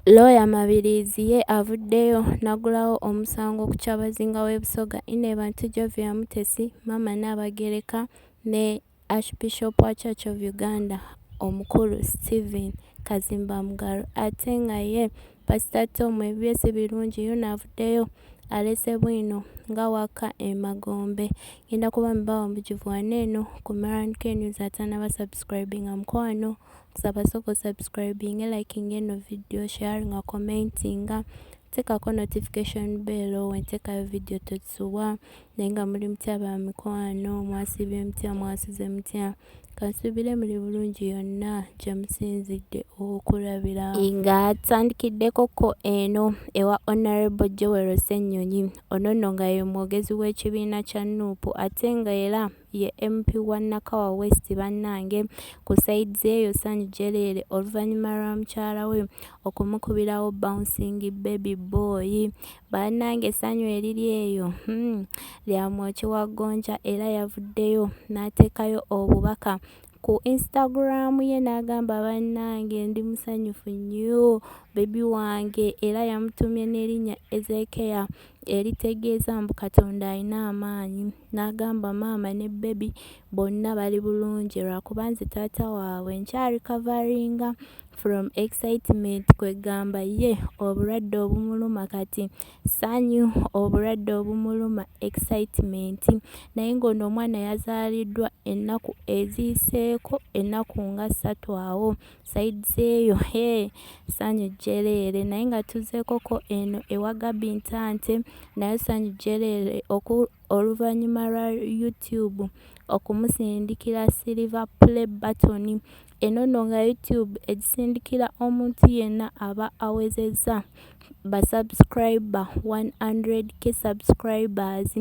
Lawyer Mabirizi ye avuddeyo n'aggulawo omusango ku KYABAZINGA w'e Busoga Inebantu Jovial Mutesi, Maama Nnaabagereka ne Archbishop wa Church of Uganda omukulu Stephen Kazimba Mugalu, ate nga ye Pastor Tom ebyesi birungi yo n'avuddeyo alese bwino nga waka emagombe. Genda kuba mbawa mubujuvu waneeno ku Maran K News atanaba subscribing mukwano kusaba soko subscribing, liking eno video, sharing, commenting, tekako notification bell wentekayo video totsuwa nenga muri mutya ba mikwano mwasibye mutya mwasize mutya kasubire muri bulungi yonna jamusinzidde okulabira nga atandikiddeko ko eno ewa Honorable Joel Ssenyonyi ono nga ye mwogezi w'ekibiina kya NUP ate nga era ye MP wa Nakawa West bannange ku sides eyo Sanyu Jerere oluvannyuma lwa mukyala we okumukubirawo bouncing baby boy bannange Sanyu eriri eyo lya Mwoki wa Gonja era yavuddeyo n'ateekayo obubaka ku Instagram ye n'agamba bannange ndi musanyufu nnyo baby wange era yamutumye n'erinnya Ezekiel eritegeeza mbu Katonda alina amaanyi n'agamba maama ne baby bonna bali bulungi lwakuba nze taata waabwe nkyali coveringa from excitement kwegamba ye obulwadde obumuluma kati Sanyu obulwadde obumuluma excitement naye ng'ono omwana yazaaliddwa ennaku eziiseeko ennaku nga 3 awo sides eyo Sanyu Jerere naye nga tuzeekoko eno ewa Gabi Ntante naye Sanyu Jerere oluvannyuma lwa YouTube okumusindikira silver play button eno nga YouTube egisindikira omuntu yenna aba awezezza basubscriber 100k subscribers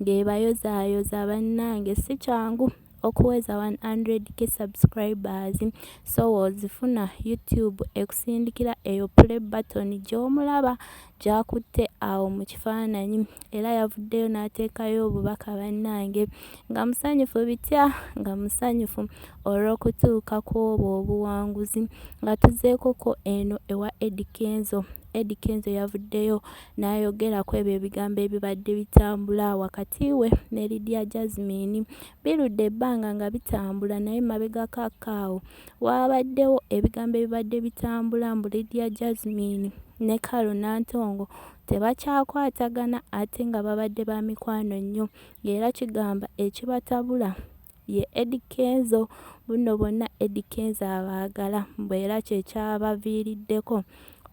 ng'ebayozaayoza bannange si kyangu okuweza 100k subscribers so ozifuna YouTube ekusindikira eyo play button gy'omulaba gyakutte awo mu kifaananyi era yavuddeyo n'ateekayo obubaka bannange nga musanyufu bitya nga musanyufu olw'okutuuka kw'obwo obuwanguzi nga tuzeekoko eno ewa Eddie Kenzo yavuddeyo n'ayogera ku ebyo ebigambo ebibadde bitambula wakati we ne Lydia Jasmine birudde ebbanga nga bitambula naye mabega kakaawo wabaddewo ebigambo ebibadde bitambula mbu Lydia Jasmine ne Kalo Nantongo tebakyakwatagana ate nga babadde ba mikwano nnyo ng'era kigamba ekibatabula ye Eddie Kenzo buno bonna Eddie Kenzo abaagala mbwera kyekyabaviiriddeko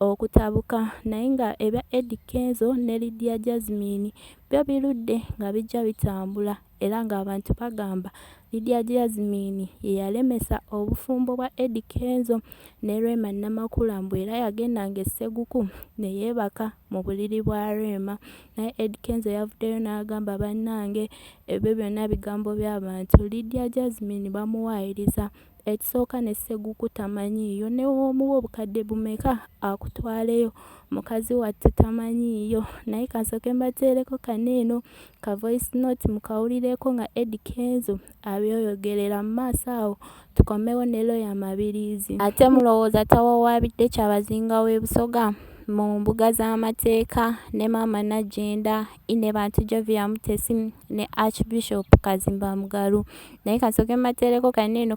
okutabuka naye nga ebya Eddie Kenzo ne Lydia Jasmine byo birudde nga bijja bitambula era ng'abantu bagamba Lydia Jasmine ye yalemesa obufumbo bwa Eddie Kenzo ne Rema Namakula mbwe era yagendanga esseguku ne yeebaka mu buliri bwa Rema naye Eddie Kenzo yavuddeyo n'agamba bannange ebyo byonna bigambo by'abantu Lydia Jasmine bamuwaayiriza ekisooka ne sseguku tamanyiiyo ne w'omuwa obukadde bumeka akutwaleyo mukazi wattu tamanyiiyo naye kasooke mbateereko kaneeno ka voice note mukawulireko nga Eddie Kenzo abyoyogerera mu maaso awo tukomewo ne Lawyer Mabirizi ate mulowooza tawawaabidde KYABAZINGA w'e Busoga mu mbuga z'amateeka ne Maama Nagenda Inebantu Jovial Mutesi ne Archbishop Kazimba Mugalu naye kasooke mbateereko kaneeno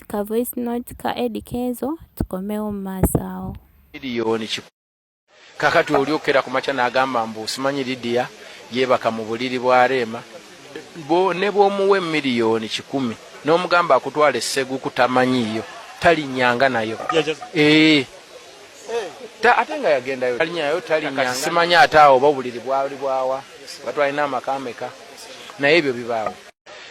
ka voice note ka Eddie Kenzo tukomewo mu maaso awo miliyoni kakati olyokera ku makya n'agamba mbu simanyi Lydia yeebaka mu buliri bwa Rema ne bw'omuwa miliyoni 10 n'omugamba akutwala esseguku tamanyiiyo talinyanga nayo ate nga yagendayo talinyayo talinyanga simanyi ate awo oba obuliri bwali bwawa batwalina amakameka naye ebyo bibaawo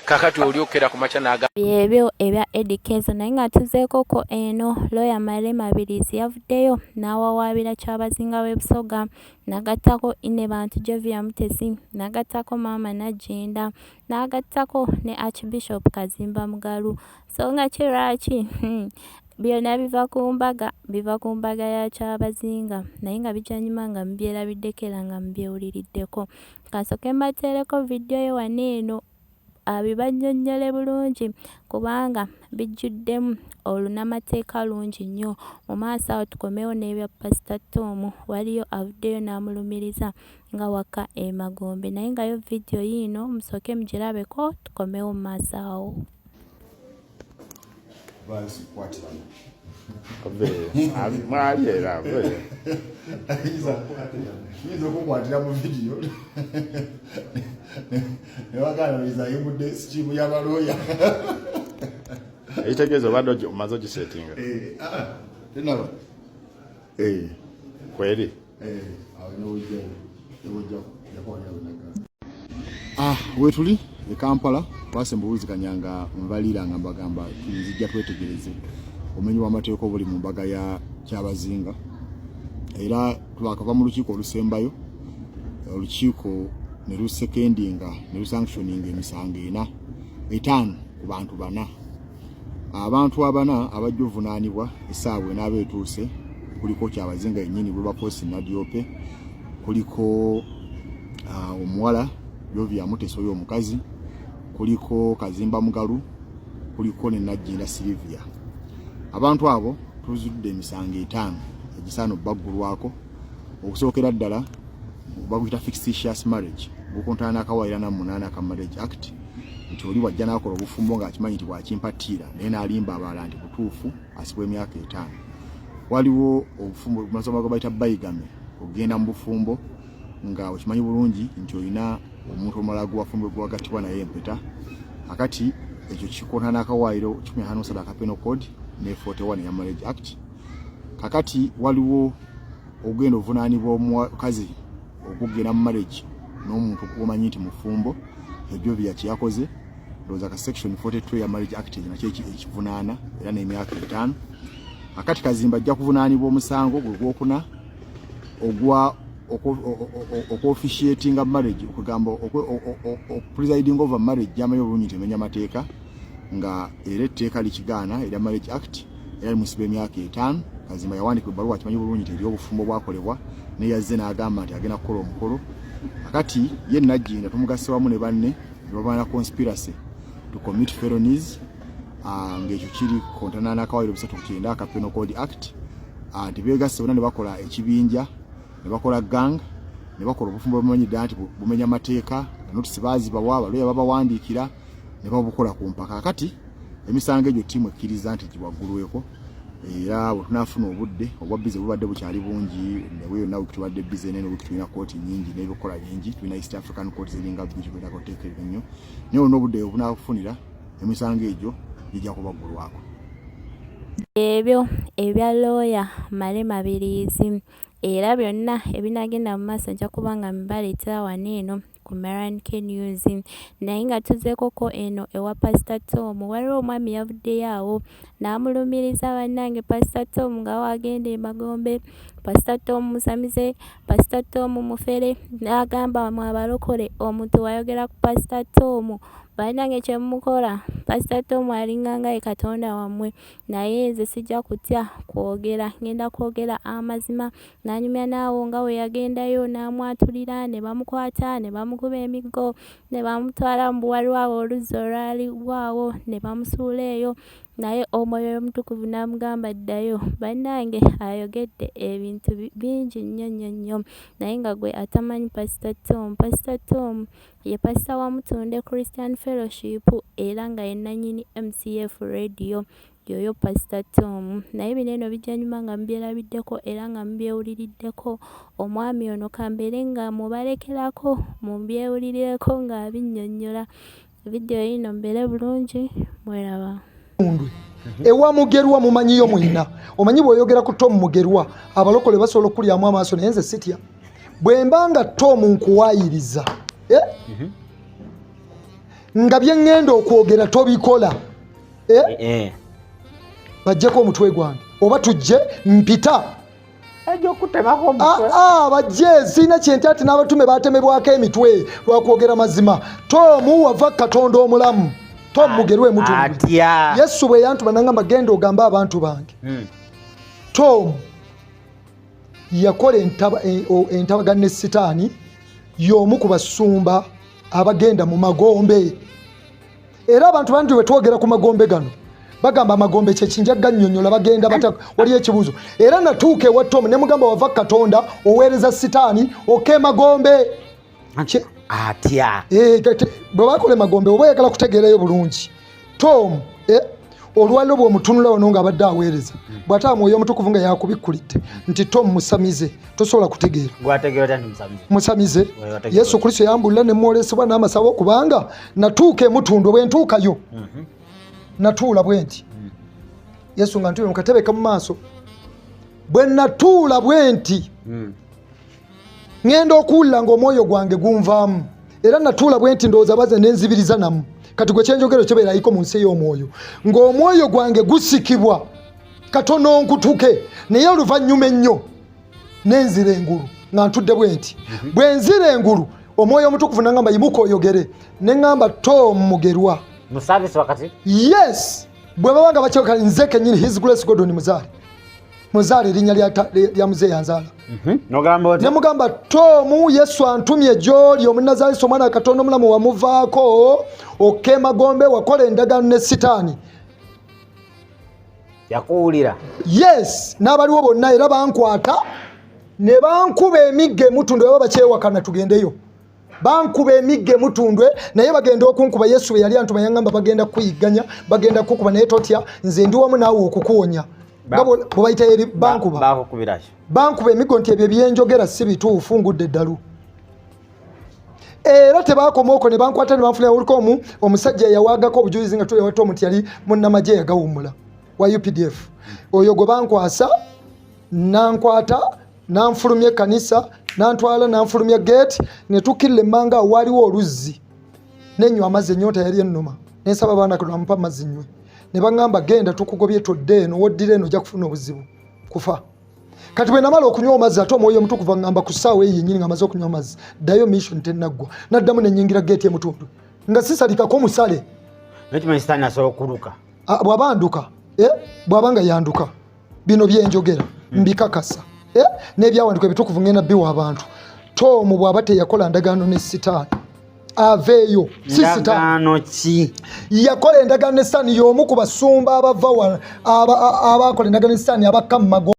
kakati olyokera ku makya n'agamba ebyo ebya Eddie Kenzo naye nga tuzeekoko eno Lawyer Mabirizi yavuddeyo n'awawaabira KYABAZINGA w'e Busoga n'agattako Inebantu Jovial Mutesi n'agattako Maama Nagenda n'agattako ne Archbishop Kazimba Mugalu so nga kiraki byonna biva ku mbaga ya KYABAZINGA naye nga bijanyuma nga mubyerabiddeko era nga mubyewuliriddeko kasooke mbateereko vidiyo ye waneeno abibannyonnyole bulungi kubanga bijjuddemu olunamateeka lungi nnyo. Mu maaso awo tukomewo n'ebya Pastor Tom, waliyo avuddeyo n'amulumiriza nga waka emagombe, naye nga yo vidiyo yiino musooke mugirabeko tukomewo mu maaso awo. Yiza okukwatira mu vidiyo newaganiriza yibudde sikimu y'abalooya ekitegeeza obadde omaze ogisetinga tenaba kweri wetuli e Kampala twasembuwulizikanyanga nbaliranga mbagamba nzijja twetegereze omenyi w'amateeka obuli mu mbaga ya KYABAZINGA, era twakava mu lukiiko olusembayo, olukiiko ne lusekendinga ne lusanctioninga emisango 5 ku bantu 4. Abantu 4 abajja ovunaanibwa essaawa enaaba etuuse, kuliko KYABAZINGA yennyini bwe baposi Nadiope, kuliko omuwala Lovia Muteso y'omukazi, kuliko Kazimba Mugalu, kuliko ne Najjinda Silvia. Abantu abo tuzudde emisango 5 egisaana obbagulwako. Okusookera ddala baguyita fictitious marriage, gukontana n'akawaayira na 8 aka Marriage Act, nti oli wajja n'akola obufumbo ng'akimanyi nti bwakimpatira naye n'alimba abalala nti butuufu asibwa emyaka 5. Waliwo obufumbo bumasomo bayita bayigame, ogenda mu bufumbo nga okimanyi bulungi nti olina omuntu omulala gwafumbwe gwagattibwa naye empeta. Akati ekyo kikontana n'akawaayiro 157 aka Penal Code ne 41 ya Marriage Act. Kakati waliwo ogenda ovunaanibwa omukazi okugenda mu marriage n'omuntu omanyi nti mufumbo, ebyo byakiyakoze ndowooza ka section 42 ya Marriage Act nakyo ekivunaana era n'emyaka 5. Akati Kazimba ajja kuvunaanibwa omusango gwe gwokuna ogwa officiating marriage, okugamba presiding over marriage yamanyi obulungi temenya mateeka nga era etteeka likigaana era Marriage Act era musibe emyaka 5. Kazimba yawandiika ebbaluwa kimanyi bulungi eri obufumbo bwakolebwa naye yazze n'agamba nti agenda kukola omukolo. Akati ye Najjinda tumugase wamu ne banne babana conspiracy to commit felonies, ng'ekyo kiri kontana n'akawaayiro 39 aka Penal Code Act. Tebeegasse bonna ne bakola ekibinja, ne bakola gang, ne bakola obufumbo bumanyidde nti bumenya mateeka, notisi baazibawa, abaloya babawandiikira ne babukola ku mpaka. Akati emisango egyo ttiimu ekkiriza nti giwaggulweko, era bwe tunaafuna obudde obwa bize bubadde bukyali bungi, newe yonna wiki tubadde bize nene, wiki tulina kooti nyingi n'ebikola bingi, tulina East African Court eringa bbiri tulina kuteekera nnyo, naye olina obudde obunaakufunira emisango egyo gijja kubaggulwako. Ebyo ebya looya Male Mabirizi era byonna ebinagenda mu maaso nja kubanga mbaleetera wano eno ku Maran K News. Naye nga tuzeekoko eno ewa Pastor Tom, waliwo omwami yavuddeyo awo n'amulumiriza bannange Pastor Tom nga wagenda emagombe, Pastor Tom musamize, Pastor Tom mufere, n'agamba mu abalokole omuntu wayogera ku Pastor Tom bannange kye mukola, Pastor Tom alinganga ye Katonda wammwe, naye nze sijja kutya kwogera, ngenda kwogera amazima. N'anyumya naawo nga we yagendayo n'amwatulira ne bamukwata ne bamukuba emiggo ne bamutwala mu buwalwawo oluzzi olwaliwawo ne bamusuula eyo, naye omwoyo omutukuvu n'amugamba ddayo. Bannange ayogedde ebintu bingi nnyo naye nga gwe atamanyi Pastor Tom. Pastor Tom ye pastor wa Mutunde Christian Fellowship era nga ye nannyini MCF Radio yoyo Pastor Tom. Naye bino eno bijja nyuma nga mubyerabiddeko era nga mubyewuliriddeko. Omwami ono kambeere nga mubalekerako mubyewulirireko ng'abinnyonnyola. Vidiyo yino mbeere bulungi, mweraba. Ewa Mugerwa mumanyiyo mwina, omanyi bw'oyogera ku Tom Mugerwa abalokole basobola okulyamu amaaso naye nze sitya. Bwe mbanga Tom nkuwaayiriza nga bye ŋŋenda okwogera tobikola bajjeko omutwe gwange oba tujje mpita bajje sirina kyente ati n'abatume baatemebwako emitwe lwakwogera mazima. Tom wava Katonda omulamu. Tom Mugerwa emutundu Yesu bwe yantuma nangamba genda ogamba abantu bange. Tom yakola entabagano ne Sitaani y'omu ku basumba abagenda mu magombe. era abantu bandi wetwogera ku magombe gano bagamba amagombe kyekinja gannyonnyola bagenda bata waliyo ekibuuzo era natuuka ewa Tom ne mugamba wava Katonda oweereza sitaani ok'emagombe atya bwe bakola emagombe oba oyagala kutegeerayo bulungi Tom olwaliro bw'omutunula ono ng'abadde aweereza bw'ataba Mwoyo Omutukuvu nga yakubikkulidde nti Tom musamize tosobola kutegeera musamize Yesu Kristo yambulira ne mwolesebwa n'amasabo kubanga natuuka emutundwe bwe ntuukayo natuula bwe nti Yesu nga ntuula mu katebe kamu maaso bwe natuula bwe nti ngenda okuwulira ng'omwoyo gwange gunvaamu era natuula bwe nti ndowooza baze nenzibiriza namu kati gwe kyenjogero kibeerayiko mu nsi y'omwoyo ng'omwoyo gwange gusikibwa katono nkutuke naye oluvannyuma ennyo nenzira engulu nga ntudde bwe nti bwe nzira engulu omwoyo omutukuvu nangamba yimuka oyogere ne ngamba Tom Mugerwa musabisi wakati yes bwe babanga bakyoka nze kennyini his grace Gordon muzaale erinnya lya muzeeyi yanzaala ne mugamba Tom Yesu antumye gy'oli Omunnazaaleesi omwana wa Katonda omulamu wamuvaako ok'emagombe wakola endagaano ne sitaani yakuwulira yes n'abaliwo bonna era bankwata ne bankuba emigga emutundwe baba bakyewakana tugendeyo bankuba emigga emutundwe naye bagenda okunkuba Yesu bwe yali antuma yangamba bagenda kuyigganya bagenda kukuba naye totya nze ndi wamu naawe okukuwonya bwebayita eri bankuba emiggo nti ebyo byenjogera si bituufu ngudde eddalu era tebakomaoko ne bankwata ne banfulira oliko omusajja yawaagako obujulizi nga tulewa Tom nti yali munnamagye yagawummula wa UPDF oyo gwe bankwasa nankwata nanfulumya ekkanisa nantwala nanfulumya gate ne tukkirira emmanga awo waaliwo oluzzi nenywa amazzi ennyota yali ennuma nensaba abaana kano bamupa amazzi nnywe ne baŋŋamba genda tukugobye todde eno woddira eno ojja kufuna obuzibu kufa kati bwe namala okunywa amazzi ate Omwoyo Omutukuvu aŋŋamba ku ssaawa eyo yennyini nga amaze okunywa amazzi ddayo mission tennaggwa naddamu nenyingira geeti emutundu nga sisalikako musale nekimanyi sitaani asobola okuluka bw'aba anduka bw'aba nga yanduka bino byenjogera mbikakasa n'ebyawandiikwa ebitukuvu ngenda biwa abantu Tom bw'aba teyakola ndagaano ne sitaani aveeyo si sitaani yakola endagaano ne sitaani y'omu ku basumba abava abakola endagaano ne sitaani abakka mu magombe